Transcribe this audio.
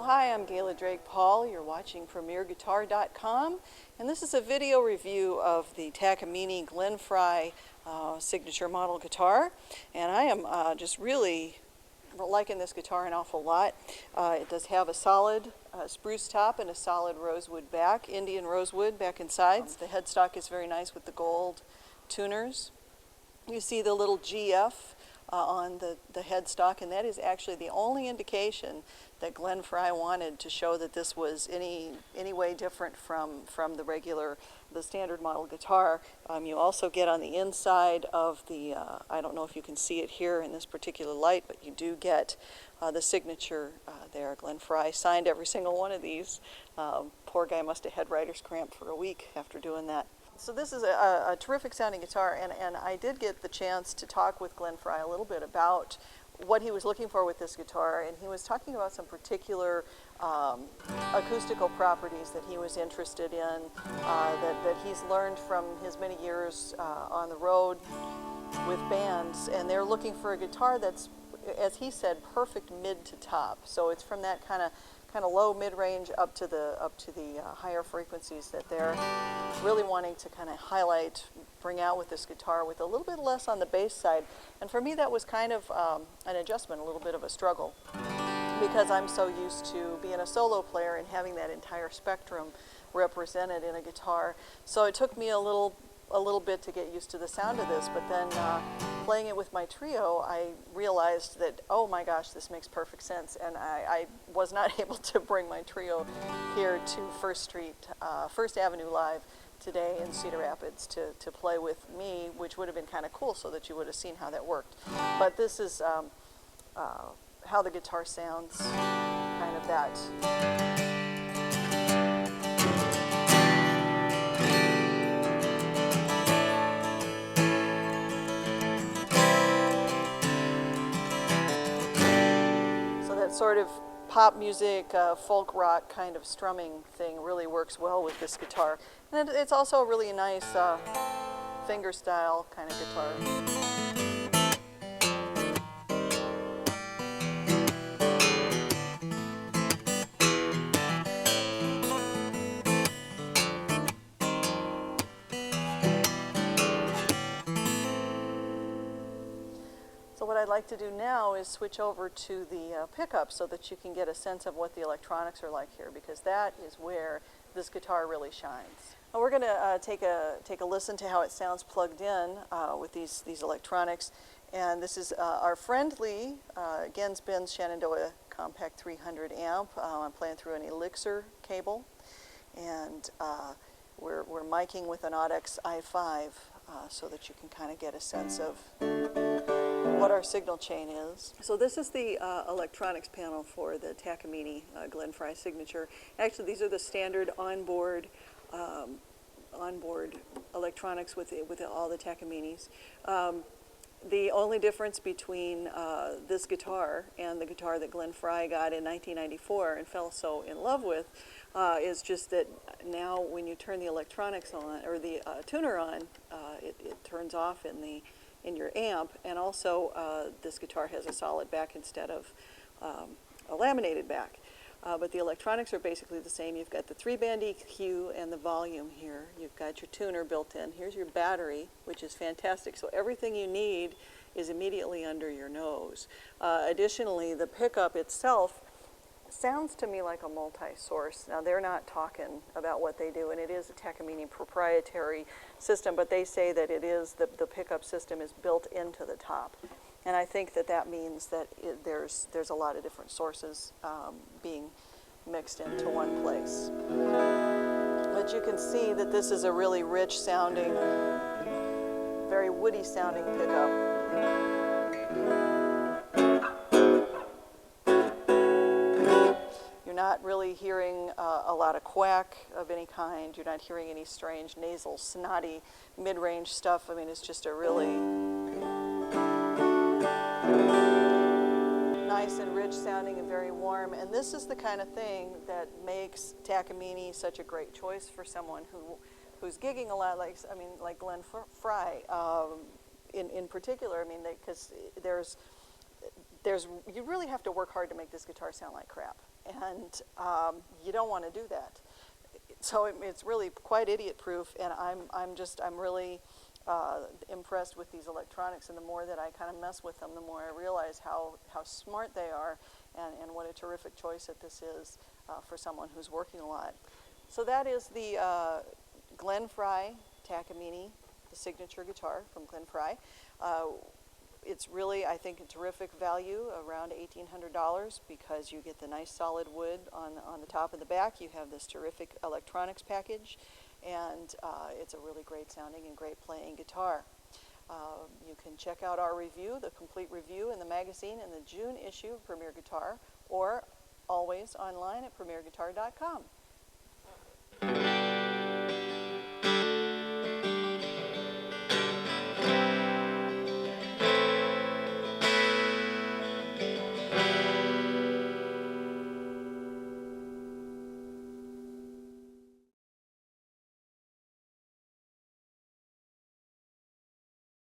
Hi, I'm Gayla Drake Paul. You're watching PremierGuitar.com, and this is a video review of the Takamine Glenn Frey signature model guitar. And I am just really liking this guitar an awful lot. It does have a solid spruce top and a solid rosewood back, Indian rosewood back and sides. The headstock is very nice with the gold tuners. You see the little GF on the headstock, and that is actually the only indication that Glenn Frey wanted to show that this was any way different from the standard model guitar. You also get on the inside of the, I don't know if you can see it here in this particular light, but you do get the signature there. Glenn Frey signed every single one of these. Poor guy must have had writer's cramp for a week after doing that. So this is a terrific sounding guitar, and I did get the chance to talk with Glenn Frey a little bit about what he was looking for with this guitar, and he was talking about some particular acoustical properties that he was interested in, that he's learned from his many years on the road with bands, and they're looking for a guitar that's, as he said, perfect mid to top. So it's from that kind of low mid-range up to the higher frequencies that they're really wanting to kind of highlight, bring out with this guitar, with a little bit less on the bass side. And for me, that was kind of an adjustment, a little bit of a struggle, because I'm so used to being a solo player and having that entire spectrum represented in a guitar. So it took me a little bit to get used to the sound of this, but then playing it with my trio, I realized that, oh my gosh, this makes perfect sense, and I was not able to bring my trio here to First Avenue Live today in Cedar Rapids to play with me, which would have been kind of cool so that you would have seen how that worked. But this is how the guitar sounds, kind of that. Sort of pop music, folk rock kind of strumming thing really works well with this guitar. And it's also a really nice finger style kind of guitar. So what I'd like to do now is switch over to the pickup so that you can get a sense of what the electronics are like here, because that is where this guitar really shines. Now we're going to take a listen to how it sounds plugged in with these electronics. And this is our friendly Gens-Benz Shenandoah Compact 300 amp. I'm playing through an Elixir cable, and we're miking with an Audix i5 so that you can kind of get a sense of what our signal chain is. So this is the electronics panel for the Takamine Glenn Frey signature. Actually, these are the standard onboard electronics with all the Takamines. The only difference between this guitar and the guitar that Glenn Frey got in 1994 and fell so in love with is just that now when you turn the electronics on, or the tuner on, it turns off in your amp, and also this guitar has a solid back instead of a laminated back. But the electronics are basically the same. You've got the 3-band EQ and the volume here. You've got your tuner built in. Here's your battery, which is fantastic. So everything you need is immediately under your nose. Additionally, the pickup itself sounds to me like a multi-source. Now, they're not talking about what they do, and it is a Takamine proprietary system, but they say that it is, the pickup system is built into the top. And I think that means that there's a lot of different sources being mixed into one place. But you can see that this is a really rich sounding, very woody sounding pickup. You're not really hearing a lot of quack of any kind. You're not hearing any strange nasal, snotty, mid-range stuff. I mean, it's just a really rich sounding and very warm, and this is the kind of thing that makes Takamine such a great choice for someone who's gigging a lot, like Glenn Frey in particular. I mean, because you really have to work hard to make this guitar sound like crap, and you don't want to do that. So it's really quite idiot-proof, and I'm really impressed with these electronics, and the more that I kind of mess with them, the more I realize how smart they are, and what a terrific choice that this is for someone who's working a lot. So that is the Glenn Frey Takamine, the signature guitar from Glenn Frey. It's really, I think, a terrific value, around $1,800, because you get the nice solid wood on the top and the back. You have this terrific electronics package, and it's a really great sounding and great playing guitar. You can check out our review, the complete review, in the magazine in the June issue of Premier Guitar, or always online at premierguitar.com.